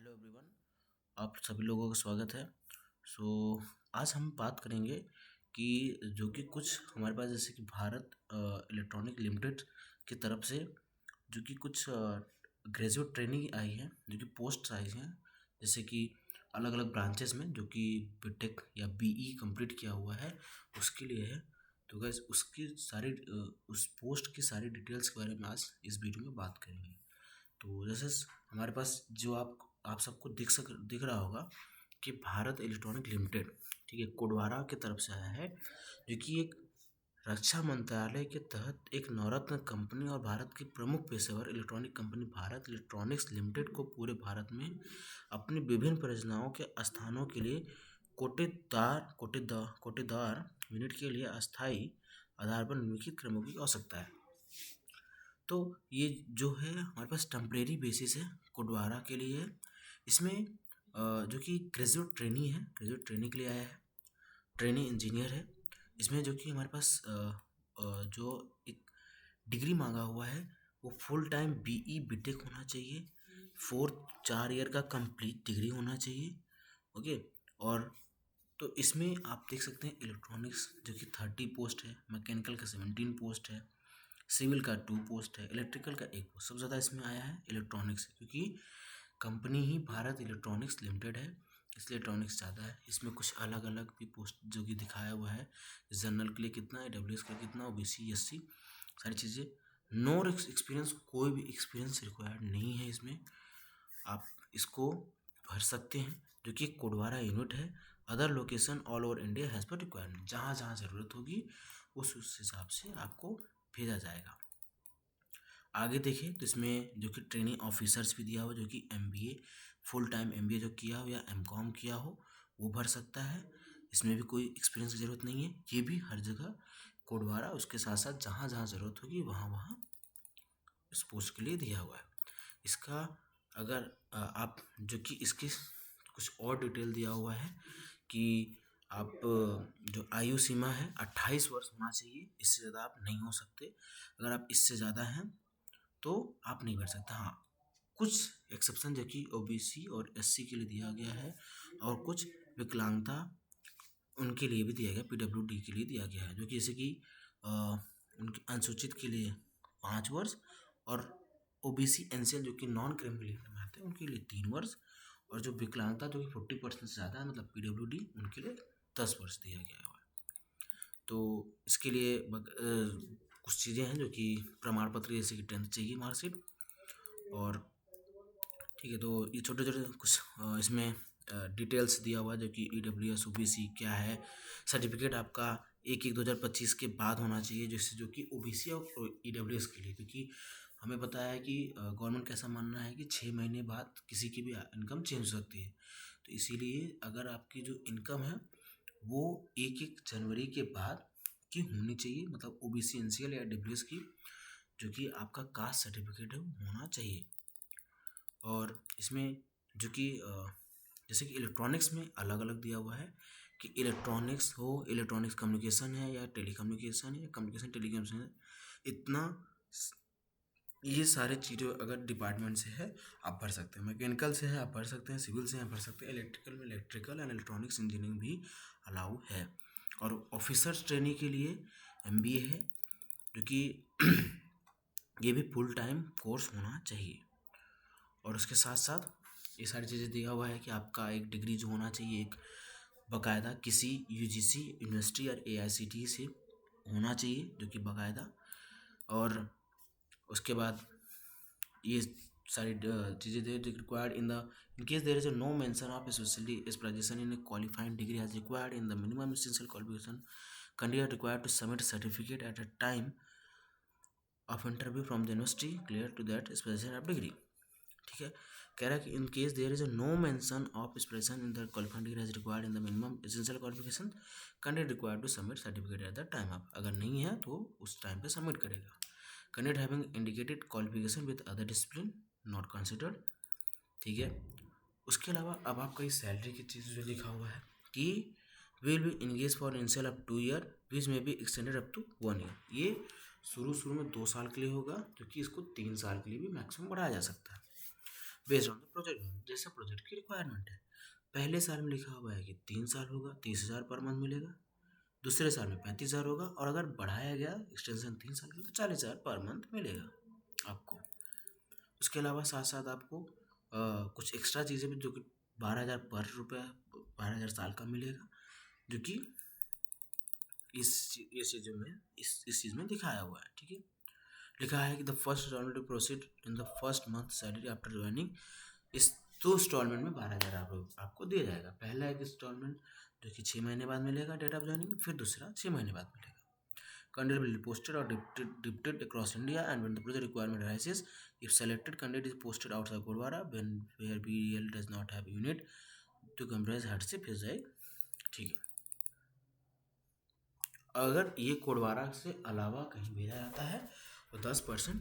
Hello everyone, आप सभी लोगों का स्वागत है। आज हम बात करेंगे कि जो कि कुछ हमारे पास जैसे कि भारत इलेक्ट्रॉनिक लिमिटेड की तरफ से जो कि कुछ ग्रेजुएट ट्रेनिंग आई है, जो कि पोस्ट आई हैं, जैसे कि अलग अलग ब्रांचेस में जो कि बीटेक या बीई कंप्लीट किया हुआ है उसके लिए है। तो गैस उसकी सारी उस पोस्ट की सारी डिटेल्स के बारे में आज इस वीडियो में बात करेंगे। तो जैसे हमारे पास जो आप सबको दिख रहा होगा कि भारत इलेक्ट्रॉनिक लिमिटेड, ठीक है, कोडवारा की तरफ से आया है, जो कि एक रक्षा मंत्रालय के तहत एक नवरत्न कंपनी और भारत की प्रमुख पेशेवर electronic company Bharat electronics limited को पूरे भारत में अपनी विभिन्न परियोजनाओं के स्थानों के लिए कोटेदार यूनिट के लिए अस्थायी आधार पर निम्नलिखित क्रमों की आवश्यकता है। तो ये जो है हमारे पास टेम्परेरी बेसिस है, कोडवारा के लिए है। इसमें जो कि ग्रेजुएट ट्रेनिंग के लिए आया है, ट्रेनिंग इंजीनियर है। इसमें जो कि हमारे पास जो एक डिग्री मांगा हुआ है वो फुल टाइम बीई बीटेक होना चाहिए, 4 ईयर का कंप्लीट डिग्री होना चाहिए। ओके। और तो इसमें आप देख सकते हैं इलेक्ट्रॉनिक्स जो कि 30 पोस्ट है, मैकेनिकल का 17 पोस्ट है, सिविल का 2 पोस्ट है, इलेक्ट्रिकल का 1 पोस्ट। सबसे ज़्यादा इसमें आया है इलेक्ट्रॉनिक्स, क्योंकि कंपनी ही भारत इलेक्ट्रॉनिक्स लिमिटेड है, इसलिए इलेक्ट्रॉनिक्स ज़्यादा है। इसमें कुछ अलग अलग भी पोस्ट जो कि दिखाया हुआ है, जनरल के लिए कितना, ईडब्ल्यूएस के लिए कितना, ओबीसी एससी सारी चीज़ें। नो एक्सपीरियंस, कोई भी एक्सपीरियंस रिक्वायर्ड नहीं है इसमें, आप इसको भर सकते हैं। जो कि कोडवारा यूनिट है, other location all over India has पर रिक्वायरमेंट, जहाँ जहाँ ज़रूरत होगी उस हिसाब से आपको भेजा जाएगा। आगे देखें तो इसमें जो कि ट्रेनिंग ऑफिसर्स भी दिया हुआ, जो कि एमबीए, फुल टाइम एमबीए जो किया हो या एमकॉम किया हो वो भर सकता है। इसमें भी कोई एक्सपीरियंस की ज़रूरत नहीं है, ये भी हर जगह कोडवारा, उसके साथ साथ जहाँ जहाँ ज़रूरत होगी वहाँ वहाँ इस पोस्ट के लिए दिया हुआ है। इसका अगर आप जो कि इसकी कुछ और डिटेल दिया हुआ है कि आप जो आयु सीमा है 28 वर्ष होना चाहिए, इससे ज़्यादा आप नहीं हो सकते। अगर आप इससे ज़्यादा हैं तो आप नहीं कर सकते। हाँ, कुछ एक्सेप्शन जो कि ओबीसी और एससी के लिए दिया गया है, और कुछ विकलांगता उनके लिए भी दिया गया, पीडब्ल्यूडी के लिए दिया गया है, जो कि जैसे कि उनके अनुसूचित के लिए 5 वर्ष, और ओबीसी एनसीएल जो कि नॉन क्रिमिनल में आते हैं उनके लिए 3 वर्ष, और जो विकलांगता जो कि 40% से ज़्यादा है, मतलब पीडब्ल्यूडी, उनके लिए 10 वर्ष दिया गया है। तो इसके लिए कुछ चीज़ें हैं, जो कि प्रमाण पत्र जैसे कि 10th चाहिए, मार्कशीट, और ठीक है। तो ये छोटे छोटे कुछ इसमें डिटेल्स दिया हुआ है, जो कि ईडब्ल्यूएस ओबीसी क्या है, सर्टिफिकेट आपका 1/1/2025 के बाद होना चाहिए, जैसे जो कि ओबीसी और ईडब्ल्यूएस के लिए, क्योंकि हमें पता है कि गवर्नमेंट का ऐसा मानना है कि 6 महीने बाद किसी की भी इनकम चेंज हो सकती है। तो इसीलिए अगर आपकी जो इनकम है वो 1/1 जनवरी के बाद की होनी चाहिए, मतलब ओबीसी एनसीएल या डब्ल्यूएस की, जो कि आपका कास्ट सर्टिफिकेट है वो होना चाहिए। और इसमें जो कि जैसे कि इलेक्ट्रॉनिक्स में अलग अलग दिया हुआ है कि इलेक्ट्रॉनिक्स हो, इलेक्ट्रॉनिक्स कम्युनिकेशन है या टेलीकम्युनिकेशन है या कम्युनिकेशन टेलीकम्युनिकेशन है, इतना ये सारे चीज़ें अगर डिपार्टमेंट से है आप भर सकते हैं। मैकेनिकल से है आप भर सकते हैं, सिविल से है आप भर सकते हैं, इलेक्ट्रिकल में इलेक्ट्रिकल एंड इलेक्ट्रॉनिक्स इंजीनियरिंग भी अलाउ है। और ऑफिसर्स ट्रेनिंग के लिए एमबीए है, जो कि ये भी फुल टाइम कोर्स होना चाहिए। और उसके साथ साथ ये सारी चीज़ें दिया हुआ है कि आपका एक डिग्री जो होना चाहिए, एक बाकायदा किसी यूजीसी यूनिवर्सिटी और एआईसीटीई से होना चाहिए, जो कि बाकायदा। और उसके बाद ये सारी चीज़ें they required in case there is a no mention of especially specialization in a qualifying degree as required in the minimum essential qualification, candidate required to submit certificate at a time of interview from the university clear to that specialization of degree। ठीक है, कह रहा है कि in case there is a no mention of specialization in the qualifying degree as required in the minimum essential qualification, candidate required to submit certificate at the time of, अगर नहीं है तो उस टाइम पे सबमिट करेगा। Candidate having indicated qualification with other discipline not considered. ठीक है, उसके अलावा अब आपका इस सैलरी की चीज़ जो लिखा हुआ है कि will be engage for initial up 2 year which may be extended up to 1 year. ये शुरू में 2 साल के लिए होगा, क्योंकि इसको 3 साल के लिए भी मैक्सिमम बढ़ाया जा सकता है। बेस्ड ऑन द प्रोजेक्ट, जैसे प्रोजेक्ट की रिक्वायरमेंट है। पहले साल में लिखा हुआ है कि 3 साल होगा, 30,000 पर मंथ मिलेगा। दूसरे साल में 35,000 होगा, और अगर बढ़ाया गया एक्सटेंशन 3 साल के लिए तो 40,000 पर मंथ मिलेगा आपको। उसके अलावा साथ साथ आपको कुछ एक्स्ट्रा चीज़ें भी, जो कि 12,000 पर रुपये, 12,000 साल का मिलेगा, जो कि इस चीज़ों में इस चीज़ में दिखाया हुआ है। ठीक है, लिखा है कि the first instalment to proceed in the first month salary after joining. इस 2 इंस्टॉलमेंट में 12,000 आपको दिया जाएगा। पहला एक इंस्टॉलमेंट जो कि 6 महीने बाद मिलेगा डेट ऑफ ज्वाइनिंग, फिर दूसरा 6 महीने बाद मिलेगा। Candidate will be posted or distributed across India, and when the project requirement arises, if selected candidate is posted outside Gurwara, when where BEL does not have unit to comprise hardship is जाए। ठीक है, अगर ये कोडवारा से अलावा कहीं भेजा जाता है तो 10%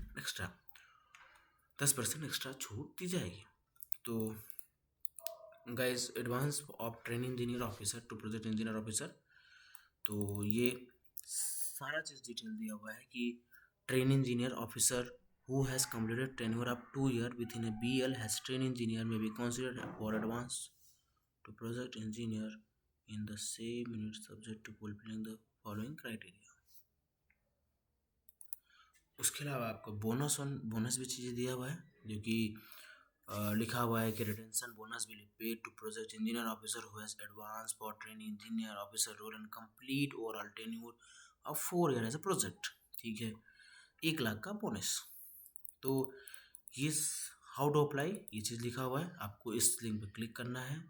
एक्स्ट्रा छूट दी जाएगी। तो guys, advance of training engineer officer to project engineer officer, तो ये सारा चीज़ डिटेल दिया हुआ है कि train engineer officer who has completed tenure of 2 years within a BL has trained engineer may be considered for advance to project engineer in the same unit subject to fulfilling the following criteria। उसके अलावा आपको bonus भी चीज़ें दिया हुआ है, जो कि लिखा हुआ है कि retention bonus will be paid to project engineer officer who has advance for training engineer officer role and complete overall tenure of 4 year as a project. ठीक है, 1 लाख का बोनस। तो ये हाउ टू अप्लाई, ये चीज़ लिखा हुआ है। आपको इस लिंक पर क्लिक करना है।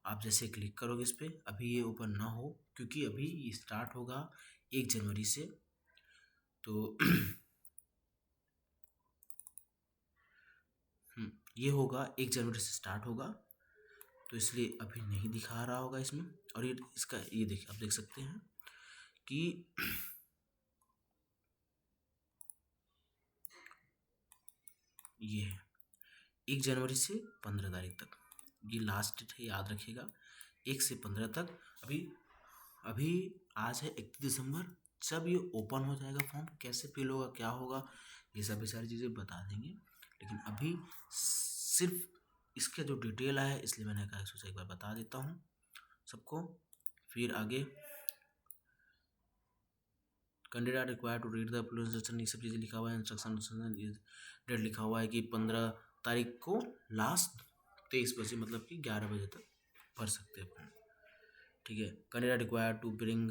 आप जैसे क्लिक करोगे इस पर, अभी ये ओपन ना हो क्योंकि अभी ये स्टार्ट होगा 1 जनवरी से। तो ये होगा 1 जनवरी से स्टार्ट होगा, तो इसलिए अभी नहीं दिखा रहा होगा इसमें। और ये इसका ये देखिए, आप देख सकते हैं कि ये है 1 जनवरी से 15 तारीख तक ये लास्ट डेट है, याद रखिएगा। 1 से 15 तक। अभी आज है 31 दिसंबर। जब ये ओपन हो जाएगा फॉर्म, कैसे फिल होगा, क्या होगा, ये सभी सारी चीज़ें बता देंगे। लेकिन अभी सिर्फ इसके जो डिटेल है, इसलिए मैंने कहा सोचा एक बार बता देता हूँ सबको। फिर आगे candidate require to read the instruction, ये सब चीज़ें लिखा हुआ है। इंस्ट्रक्शन डेट लिखा हुआ है कि 15 तारीख को लास्ट 23 बजे, मतलब कि 11 बजे तक भर सकते हैं अपन। ठीक है, कैंडिडेट रिक्वायर टू ब्रिंग,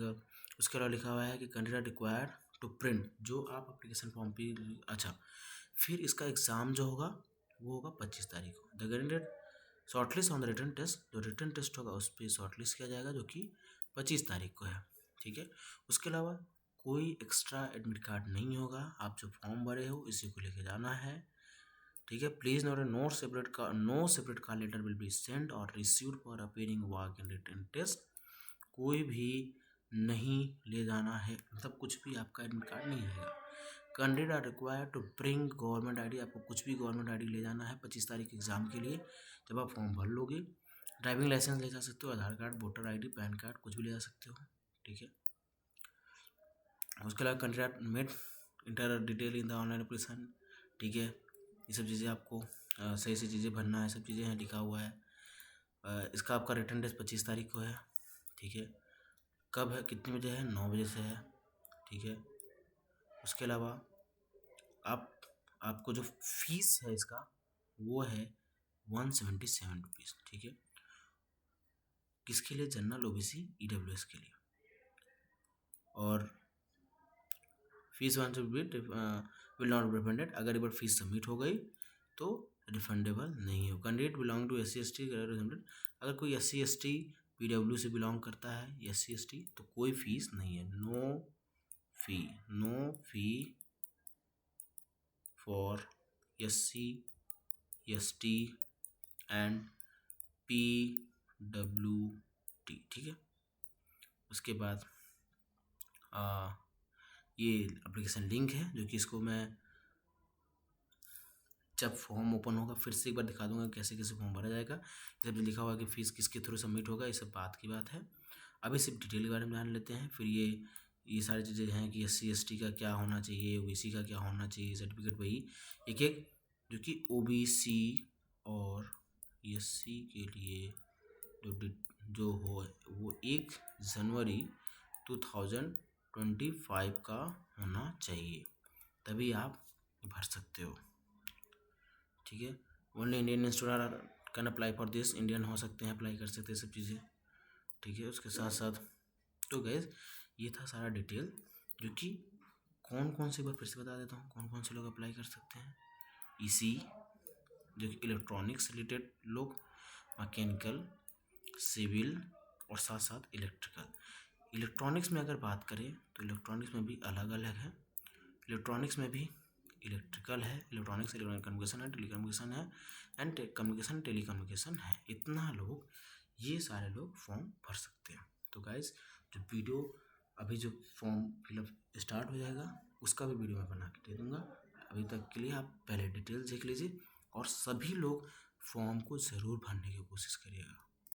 उसके अलावा लिखा हुआ है कि कैंडिडेट रिक्वायर टू प्रिंट, जो आप एप्लीकेशन फॉर्म पे। अच्छा, फिर इसका एग्ज़ाम जो होगा वो होगा 25 तारीख को। The candidate shortlist on the written test, जो रिटन टेस्ट होगा उस पर शॉर्टलिस्ट किया जाएगा, जो कि 25 तारीख को है। ठीक है, उसके अलावा कोई एक्स्ट्रा एडमिट कार्ड नहीं होगा। आप जो फॉर्म भरे हो इसी को लेके जाना है। ठीक है, please note no separate call letter will be send और received for appearing walk in written test. कोई भी नहीं ले जाना है, मतलब कुछ भी आपका एडमिट कार्ड नहीं रहेगा। Candidate are required to bring government ID, आपको कुछ भी गवर्नमेंट आईडी ले जाना है 25 तारीख एग्जाम के लिए जब आप फॉर्म भर लोगे। ड्राइविंग लाइसेंस ले जा सकते हो, Aadhaar card, voter ID, PAN card, कुछ भी ले जा सकते हो। ठीक है, उसके अलावा candidate met enter detail in the online application. ठीक है, ये सब चीज़ें आपको सही से चीज़ें भरना है, सब चीज़ें हैं लिखा हुआ है। इसका आपका रिटर्न डेट 25 तारीख को है। ठीक है, कब है, कितने बजे है, 9 बजे से है। ठीक है, उसके अलावा आपको जो फीस है इसका वो है 177 रुपीज़। ठीक है, किसके लिए, जनरल, ओबीसी, ईडब्ल्यूएस के लिए। और fees will not be refunded, अगर एक बार फीस सबमिट हो गई तो रिफंडेबल नहीं हो। कैंडिडेट बिलोंग टू SC/ST, अगर कोई SC/ST PW से बिलोंग करता है, SC/ST, तो कोई फीस नहीं है। No fee for SC/ST and PWT। ठीक है, उसके बाद ये एप्लीकेशन लिंक है, जो कि इसको मैं जब फॉर्म ओपन होगा फिर से एक बार दिखा दूंगा कैसे कैसे फॉर्म भरा जाएगा। ये सब लिखा हुआ कि फ़ीस किसके थ्रू सबमिट होगा, ये सब बात की बात है। अभी सिर्फ डिटेल के बारे में जान लेते हैं। फिर ये सारी चीज़ें हैं कि SC/ST का क्या होना चाहिए, OBC का क्या होना चाहिए, सर्टिफिकेट वही एक एक, जो कि OBC और एससी के लिए जो हो वो 1 जनवरी 2025 का होना चाहिए, तभी आप भर सकते हो। ठीक है, only Indian student can apply for this, Indian हो सकते हैं, अप्लाई कर सकते हैं सब चीज़ें। ठीक है, उसके साथ साथ तो गैस ये था सारा डिटेल, जो कि कौन कौन से, बार फिर से बता देता हूँ, कौन कौन से लोग अप्लाई कर सकते हैं। ईसी जो कि इलेक्ट्रॉनिक्स रिलेटेड लोग, मैकेनिकल, सिविल और साथ साथ इलेक्ट्रिकल। इलेक्ट्रॉनिक्स में अगर बात करें तो इलेक्ट्रॉनिक्स में भी अलग अलग है। इलेक्ट्रॉनिक्स में भी इलेक्ट्रिकल है, इलेक्ट्रॉनिक्स इलेक्ट्रॉनिक कम्युनिकेशन है, टेलीकम्युनिकेशन है एंड कम्युनिकेशन टेलीकम्युनिकेशन है। इतना लोग, ये सारे लोग फॉर्म भर सकते हैं। तो गाइज जो वीडियो अभी जो फॉर्म फिलअप स्टार्ट हो जाएगा उसका भी वीडियो मैं बना के दे दूँगा। अभी तक के लिए आप पहले डिटेल्स देख लीजिए और सभी लोग फॉर्म को ज़रूर भरने की कोशिश करिएगा।